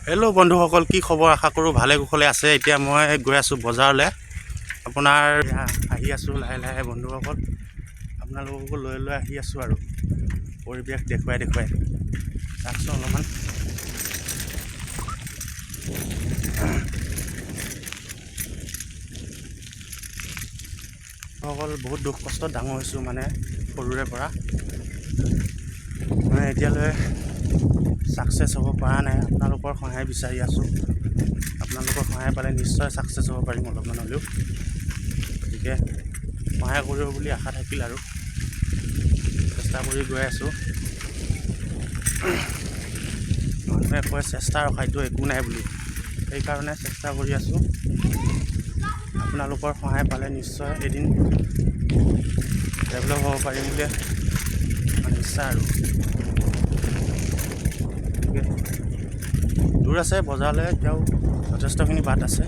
Hello' বন্ধুসকল, কি খবৰ? আশা কৰোঁ ভালে কুশলে আছে। এতিয়া মই গৈ আছোঁ বজাৰলৈ। আপোনাৰ আহি আছোঁ লাহে লাহে বন্ধুসকল, আপোনালোককো লৈ আহি আছোঁ আৰু পৰিৱেশ দেখুৱাই চাওকচোন অলপমান। সকল বহুত দুখ কষ্টত ডাঙৰ হৈছোঁ মানে সৰুৰে পৰা, মই এতিয়ালৈ ছাকচেছ হ'ব পৰা নাই। আপোনালোকৰ সহায় বিচাৰি আছোঁ। আপোনালোকৰ সহায় পালে নিশ্চয় ছাকচেছ হ'ব পাৰিম অলপমান হ'লেও। গতিকে সহায় কৰিব বুলি আশা থাকিল আৰু চেষ্টা কৰি গৈ আছোঁ। মানুহে কয় চেষ্টাৰ অসাধ্য একো নাই বুলি, সেইকাৰণে চেষ্টা কৰি আছোঁ। আপোনালোকৰ সহায় পালে নিশ্চয় এদিন ডেভেলপ হ'ব পাৰিম বুলি ইচ্ছা আৰু। দূৰ আছে বজাৰলৈ, এতিয়াও যথেষ্টখিনি বাট আছে।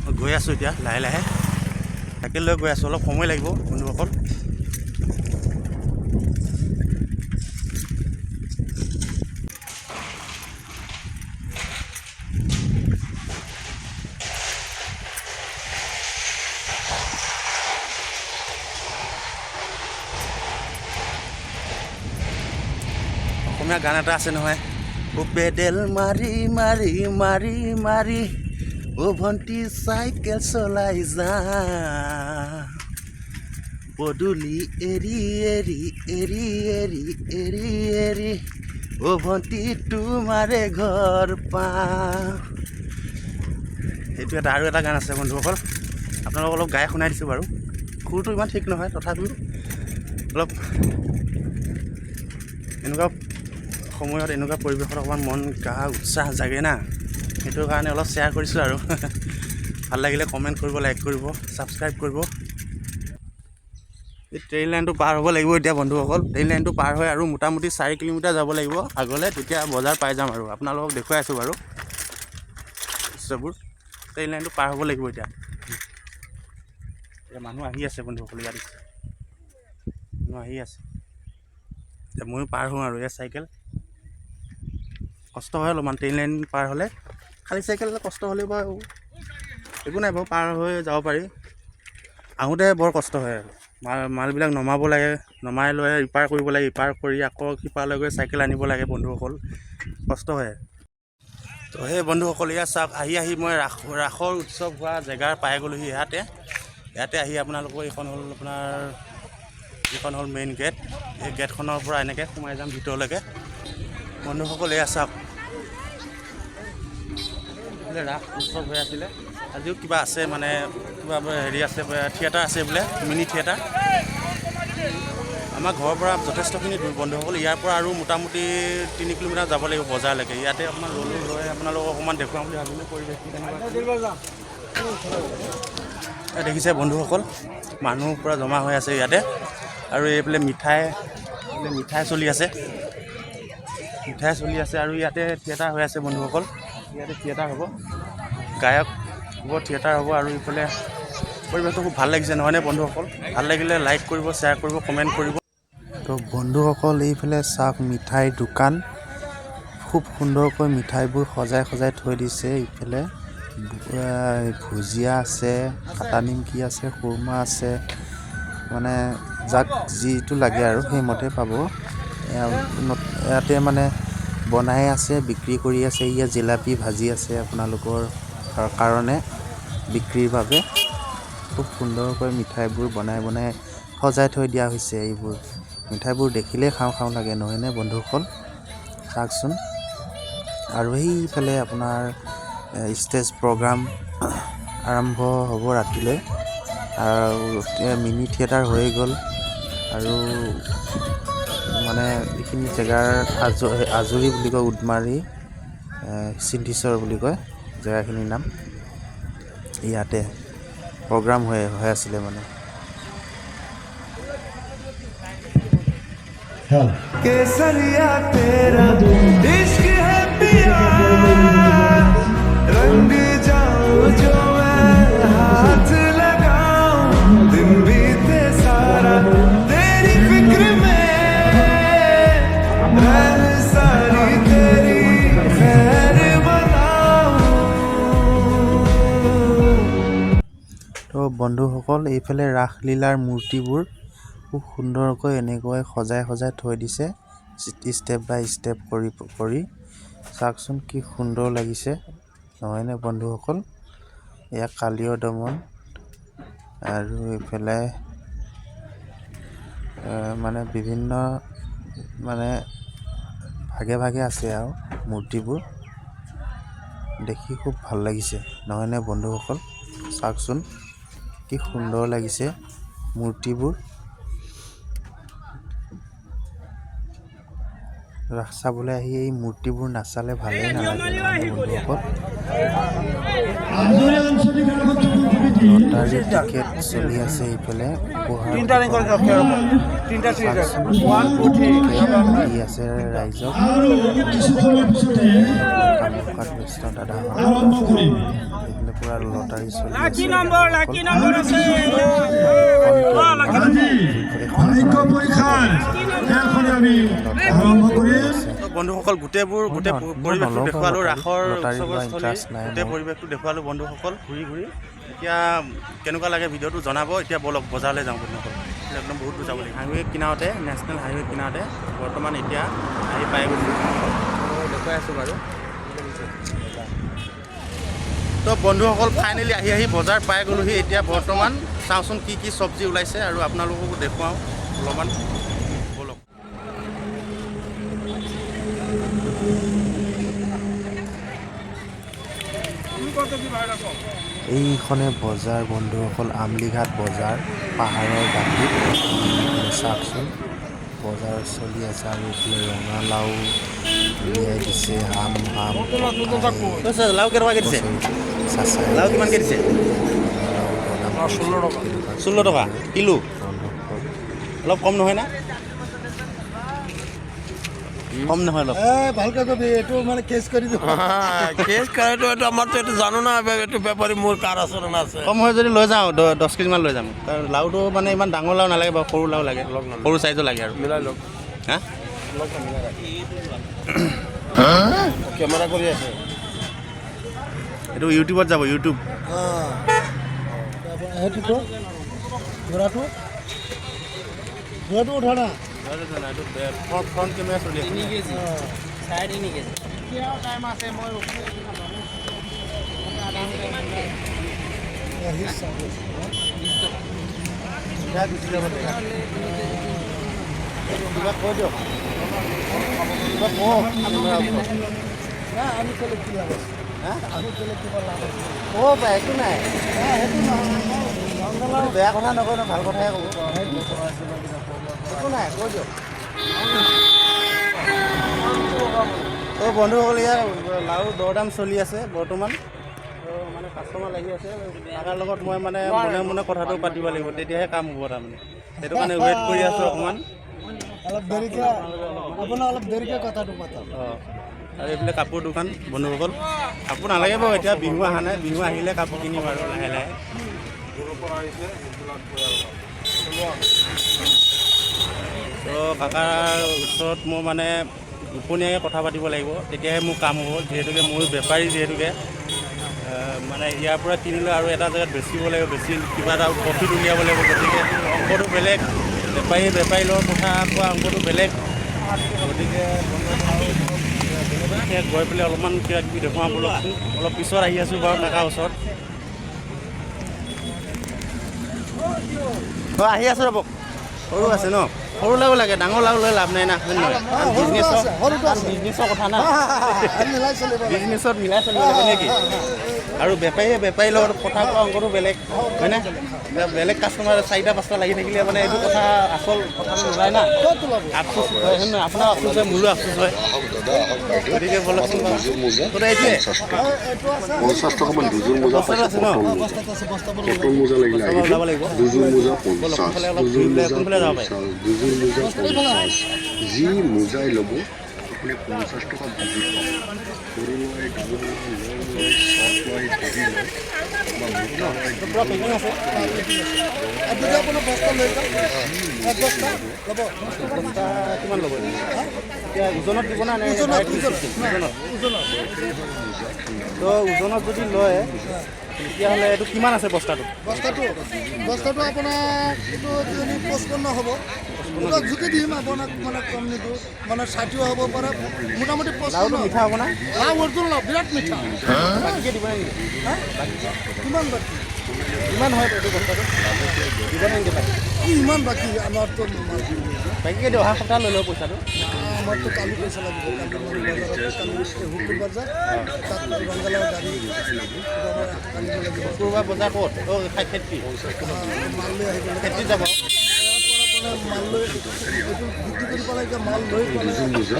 মই গৈ আছোঁ এতিয়া লাহে লাহে, চাইকেল লৈ গৈ আছোঁ। অলপ সময় লাগিব বন্ধুসকল। অসমীয়া গান এটা আছে নহয়, পেডেল মাৰি মাৰি মাৰি মাৰি অ ভণ্টি চাইকেল চলাই যা, পদূলি এৰি এৰি এৰি এৰি এৰি এৰি অ ভণ্টি তোমাৰে ঘৰ পা। সেইটো এটা আৰু এটা গান আছে বন্ধুসকল, আপোনালোকক অলপ গাই শুনাই দিছোঁ বাৰু। সুৰটো ইমান ঠিক নহয়, তথাপিও অলপ এনেকুৱা সময়ত এনেকুৱা পৰিৱেশত অকণমান মন গা উৎসাহ জাগে না, সেইটো কাৰণে অলপ শ্বেয়াৰ কৰিছোঁ আৰু। ভাল লাগিলে কমেণ্ট কৰিব, লাইক কৰিব, ছাবস্ক্ৰাইব কৰিব। এই ট্ৰেইন লাইনটো পাৰ হ'ব লাগিব এতিয়া বন্ধুসকল। ট্ৰেইন লাইনটো পাৰ হৈ আৰু মোটামুটি 4 কিলোমিটাৰ যাব লাগিব আগলৈ, তেতিয়া বজাৰ পাই যাম আৰু। আপোনালোকক দেখুৱাই আছোঁ বাৰু দৃশ্যবোৰ। ট্ৰেইন লাইনটো পাৰ হ'ব লাগিব এতিয়া মানুহ আহি আছে বন্ধুসকল, ইয়াত মানুহ আহি আছে। এতিয়া ময়ো পাৰ হওঁ আৰু এয়া চাইকেল। কষ্ট হয় অলপমান ট্ৰেইন লাইন পাৰ হ'লে, খালী চাইকেল কষ্ট হ'লেও বাৰু একো নাই বাৰু, পাৰ হৈ যাব পাৰি। আহোঁতে বৰ কষ্ট হয় আৰু মালবিলাক নমাব লাগে, নমাই লৈ ইপাৰ কৰিব লাগে, ইপাৰ কৰি আকৌ সিপাৰলৈ গৈ চাইকেল আনিব লাগে বন্ধুসকল, কষ্ট হয়। তো সেই বন্ধুসকল ইয়াত চাওক, আহি মই ৰাসৰ উৎসৱ হোৱা জেগাৰ পাই গ'লোহি। ইয়াতে আহি আপোনালোকৰ এইখন হ'ল মেইন গেট। এই গেটখনৰ পৰা এনেকৈ সোমাই যাম ভিতৰলৈকে বন্ধুসকল। এয়া চাওক, ৰাস উৎসৱ হৈ আছিলে, আজিও কিবা আছে মানে, কিবা হেৰি আছে, থিয়েটাৰ আছে বোলে, মিনি থিয়েটাৰ। আমাৰ ঘৰৰ পৰা যথেষ্টখিনি দূৰ বন্ধুসকল, ইয়াৰ পৰা আৰু মোটামুটি 3 কিলোমিটাৰ যাব লাগিব বজাৰলৈকে। ইয়াতে অকণমান লৈ আপোনালোকক অকণমান দেখুৱাম বুলি ভাবিলোঁ পৰিৱেশটো কেনেকুৱা। দেখিছে বন্ধুসকল, মানুহ পূৰা জমা হৈ আছে ইয়াতে। আৰু এইফালে মিঠাই চলি আছে আৰু ইয়াতে থিয়েটাৰ হৈ আছে বন্ধুসকল। ইয়াতে থিয়েটাৰ হ'ব, গায়ক হ'ব, থিয়েটাৰ হ'ব। আৰু এইফালে পৰিৱেশটো খুব ভাল লাগিছে নহয়নে বন্ধুসকল? ভাল লাগিলে লাইক কৰিব, শ্বেয়াৰ কৰিব, কমেণ্ট কৰিব। তো বন্ধুসকল এইফালে চাওক, মিঠাইৰ দোকান, খুব সুন্দৰকৈ মিঠাইবোৰ সজাই থৈ দিছে। ইফালে ভুজিয়া আছে, কাটা নিমকি আছে, খুৰমা আছে, মানে যাক যিটো লাগে আৰু সেইমতে পাব। ইয়াতে মানে বনাই আছে, বিক্ৰী কৰি আছে। ইয়াত জিলাপি ভাজি আছে আপোনালোকৰ কাৰণে বিক্ৰীৰ বাবে। খুব সুন্দৰকৈ মিঠাইবোৰ বনাই সজাই থৈ দিয়া হৈছে। এইবোৰ মিঠাইবোৰ দেখিলেই খাওঁ লাগে নহয়নে বন্ধুসকল? চাওকচোন। আৰু সেইফালে আপোনাৰ ষ্টেজ প্ৰগ্ৰাম আৰম্ভ হ'ব ৰাতিলৈ, আৰু মিনি থিয়েটাৰ হৈ গ'ল। আৰু মানে এইখিনি জেগাৰ আজৰি বুলি কয়, উদমাৰী সিদ্ধেশ্বৰ বুলি কয় জেগাখিনিৰ নাম। ইয়াতে প্ৰগ্ৰাম হৈ আছিলে মানে। केसरिया तेरा इश्क है पिया, रंग जाऊं जो मैं हाथ लगाऊं, दिन बीते सारा तेरी फिक्र में, रह सारी तेरी खैर বন্ধুসকল এইফালে ৰাসলীলাৰ মূৰ্তিবোৰ খুব সুন্দৰকৈ এনেকৈ সজাই সজাই থৈ দিছে ষ্টেপ বাই ষ্টেপ কৰি চাওকচোন কি সুন্দৰ লাগিছে নহয়নে বন্ধুসকল। এয়া কালীয় দমন আৰু এইফালে মানে বিভিন্ন মানে ভাগে ভাগে আছে আৰু মূৰ্তিবোৰ দেখি খুব ভাল লাগিছে নহয়নে বন্ধুসকল। চাওকচোন কি সুন্দৰ লাগিছে মূৰ্তিবোৰ। ৰাস চাবলৈ আহি এই মূৰ্তিবোৰ নাচালে ভালেই নালাগে বন্ধুসকল। লটাৰী টিকেট চলি আছে এইফালে দি আছে ৰাইজক। এইফালে পুৰা লটাৰী চলি বন্ধুসকল গোটেই পৰিৱেশটো দেখুৱালোঁ ৰাসৰ গোটেই পৰিৱেশটো দেখুৱালোঁ বন্ধুসকল ঘূৰি ঘূৰি। এতিয়া কেনেকুৱা লাগে ভিডিঅ'টো জনাব। এতিয়া বলক বজাৰলৈ যাওঁ বন্ধুসকল। একদম বহুত দূৰ যাব লাগে হাইৱে কিনাৰতে নেশ্যনেল হাইৱে কিনাৰতে বৰ্তমান এতিয়া আহি পাই গৈছোঁ দেখুৱাই আছোঁ বাৰু। তো বন্ধুসকল ফাইনেলি আহি বজাৰ পাই গ'লোহি। এতিয়া বৰ্তমান চাওঁচোন কি কি চব্জি ওলাইছে আৰু আপোনালোককো দেখুৱাওঁ অলপমান বলক। এইখনে বজাৰ বন্ধুসকল আমলিঘাট বজাৰ পাহাৰৰ দাঁতিত। চাওকচোন বজাৰ চলি আছে আৰু এইফালে ৰঙালাও উলিয়াই দিছে আম লাও কেনেকুৱাকৈ দিছে লাও কিমানকৈ দিছে 16 টকা কিলো অলপ কম নহয় না কম নহয় অলপ ভালকে কবি এইটো মানে কেছ কৰি দিব কেছ কৰাটো এইটো আমাৰতো এইটো জানো না এইটো বেপাৰী মোৰ কাৰ আছে না আছে কম হয় যদি লৈ যাওঁ 10 কেজিমান লৈ যাম। কাৰণ লাওটো মানে ইমান ডাঙৰ লাও নালাগে বাৰু সৰু লাও লাগে সৰু চাইজৰ লাগে আৰু মিলাই লওক হা কেমেৰা কৰি আছে এইটো ইউটিউবত যাব ইউটিউব সেইটোতো ঘোঁৰাটো উঠা না ফ্ৰণ্ট কেমেৰা চলি আছে কিবা কৈ দিয়ক কিবা কওক একো নাই বেয়া কথা নকয় ন ভাল কথাহে ক'ব একো নাই কৈ দিয়ক। তো বন্ধুসকল ইয়াৰ লাও দৰদাম চলি আছে বৰ্তমান মানে কাষ্টমাৰ লাগি আছে তাৰ লগত মই মানে মনে মনে কথাটো পাতিব লাগিব তেতিয়াহে কাম হ'ব তাৰমানে সেইটো কাৰণে ৱেইট কৰি আছোঁ অকণমান অলপ দেৰিকে কথাটো পাতা আৰু এইফালে কাপোৰ দোকান বন্ধুসকল কাপোৰ নালাগে বাৰু এতিয়া বিহু অহা নাই বিহু আহিলে কাপোৰ কিনিম আৰু লাহে লাহে। তো কাকাৰ ওচৰত মই মানে গোপনীয়াকৈ কথা পাতিব লাগিব তেতিয়াহে মোৰ কাম হ'ব যিহেতুকে মোৰ বেপাৰী যিহেতুকে মানে ইয়াৰ পৰা কিনিলে আৰু এটা জেগাত বেচিব লাগিব বেছি কিবা এটা প্ৰফিট উলিয়াব লাগিব গতিকে অংকটো বেলেগ বেপাৰী লোৱাৰ কথা কোৱা অংকটো বেলেগ গতিকে গৈ পেলাই অলপমান কিবা কিবি দেখুৱাম অলপ পিছত আহি আছোঁ বাৰু কাকাৰ ওচৰত আহি আছোঁ ৰ'ব সৰু আছে ন সৰু লাও লাগে ডাঙৰ লাও লৈ লাভ নাই না হয় নহয় বিজনেছৰ কথা না বিজনেছত মিলাই চলিব লাগিব নেকি আৰু বেপাৰীৰ লগত কথা কোৱা অংকটো বেলেগ হয়নে বেলেগ কাষ্টমাৰ 4-5টা লাগি থাকিলে মানে এইটো কথা আচল কথাটো নোলায় না আফচোচ হয় নহয় আপোনাৰ আফচোচ হয় মোৰো আফচোচ হয় গতিকে বলকচোন এইটোৱে 50 টকামান দুযোৰ মোজা আছে ন কটন মোজা লাগিলে যাব লাগিব দুযোৰ মোজা কোনফালে অলপ কোনফালে যাব পাৰে দুযোৰ মোজা 50 যি মোজাই ল'ব আপুনি 50 টকা দুযোৰ পাব সৰু লয় ডাঙৰ লয় চৰ্ট লয় হেভি লয় বা মোটা লয় পূৰা পেকিং আছে বস্তা কিমান ল'ব এতিয়া ওজনত দিব না নে তো ওজনত যদি লয় তেতিয়াহ'লে এইটো কিমান আছে বস্তাটো বস্তাটো আপোনাৰ এইটো 55 হ'ব আপোনাক জুখি দিম আপোনাক মানে কম নিদিওঁ মানে 60 হ'ব পাৰে মোটামুটি 55 লাওটো মিঠা হ'ব না লাও অৰিজিনেল লাও বিৰাট মিঠা বাকীকে দিব নেকি কিমান বাকী কিমান হয় এইটো বস্তাটো দিব নেকি বাকী ইমান বাকী আমাৰতো বাকীকে দিওঁ অহা সপ্তাহ লৈ লওঁ পইচাটো আমাৰতো কালি পইচা লাগিব কালি শুক্ৰবাৰ যায় তাত ৰংগালাও গাড়ী আনিব লাগিব শুক্ৰবাৰ বজাৰ ক'ত খেতি মাল লৈ আহিব খেতি যাব মাল লৈ এইটো বিক্ৰী কৰি পেলাই এতিয়া মাল লৈ দুযোৰ মোজা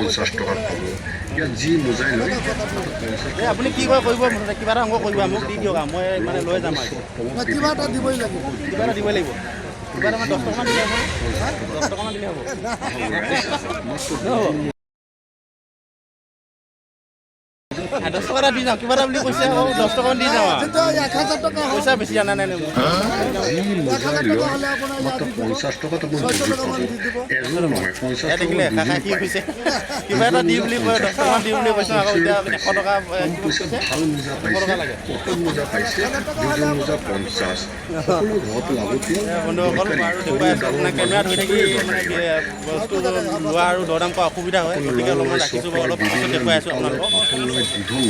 50 টকা ইয়াত যি মোজাই লয় এই আপুনি কি কৰে কৰিব মুঠতে কিবা এটা অংক কৰিব মোক দি দিয়ক মই মানে লৈ যাম আৰু কিবা এটা দিবই লাগিব কিবা এটা দিবই লাগিব কিবা এটা 10 টকামান দিলে হ'ব 10 টকামান দিলে হ'ব নহ'ব 10 টকা এটা দি যাওঁ কিবা এটা বুলি কৈছে আকৌ 10 টকামান দি যাওঁ আৰু তেতিয়া 1000 টকা হয় পইচা বেছি আনা নাই মোক যি মোজাই 1000 লয় টকা হ'লে আপোনাৰ মাত্ৰ 50 টকাত আপুনি 600 টকামান দি দিব এযোৰ নহয় 50 ইয়াত দেখিলে কাকা কি কৈছে কিবা এটা দি বুলি কয় 10 টকামান দি বুলি কৈছোঁ আকৌ এতিয়া 100 টকা পইচাত ভাল মোজা পাইছে কটন মোজা পাইছে দুযোৰ মোজা 50 সকলো ঘৰত লাগতীয়াল বন্ধুসকল আৰু দেখুৱাই আছোঁ আপোনাৰ কেমেৰা ধৰি থাকি মানে বস্তু লোৱা আৰু দৰদাম কৰা অসুবিধা হয় গতিকে অলপমান ৰাখিছোঁ বাৰু অলপ পিছত দেখুৱাই আছোঁ আপোনালোকক সকলোৱে দীঘল